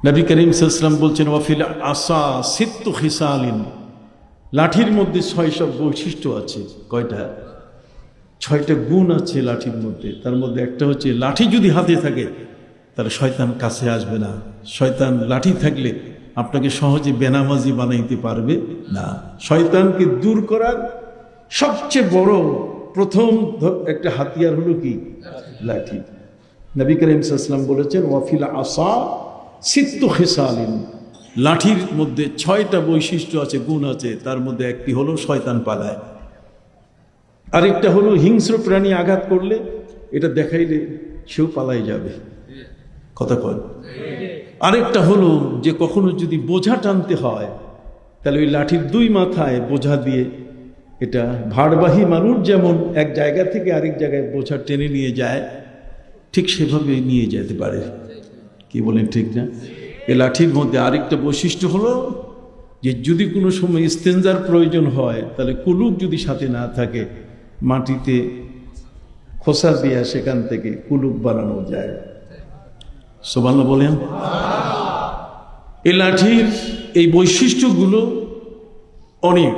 নবী করিম সাল্লাল্লাহু আলাইহি ওয়াসাল্লাম বলছেন ওয়াফিল আসা সিত্তু খিসালিন, লাঠির মধ্যে 6 বৈশিষ্ট্য আছে। কয়টা? 6টা গুণ আছে লাঠির মধ্যে। তার মধ্যে একটা হচ্ছে লাঠি যদি হাতে থাকে তাহলে শয়তান কাছে আসবে না। শয়তান লাঠি থাকলে আপনাকে সহজে বেনামাজি বানাইতে পারবে না। শয়তানকে দূর করার সবচেয়ে বড় প্রথম একটা হাতিয়ার হলো কি? লাঠি। নবী করিম সাল্লাল্লাহু আলাইহি ওয়াসাল্লাম বলেছেন ওয়াফিল আসা সিত্তু খিসালিন, লাঠির মধ্যে 6টা বৈশিষ্ট্য আছে, গুণ আছে। তার মধ্যে একটি হলো শয়তান পালায়, আরেকটা হলো হিংস্র প্রাণী আঘাত করলে এটা দেখাইলে সেও পালাই যাবে। কথা কয়। আরেকটা হলো যে কখনো যদি বোঝা টানতে হয় তাহলে ওই লাঠির 2 মাথায় বোঝা দিয়ে, এটা ভারবাহী মানুষ যেমন এক জায়গা থেকে আরেক জায়গায় বোঝা টেনে নিয়ে যায়, ঠিক সেভাবে নিয়ে যেতে পারে। কি বলেন, ঠিক না? এই লাঠির মধ্যে আরেকটা বৈশিষ্ট্য হলো যে যদি কোনো সময় ইস্তেঞ্জার প্রয়োজন হয় তাহলে কুলুপ যদি সাথে না থাকে, মাটিতে খোসা দিয়া সেখান থেকে কুলুপ বানানো যায়। সুবহানাল্লাহ বলেন। এই লাঠির এই বৈশিষ্ট্যগুলো অনেক।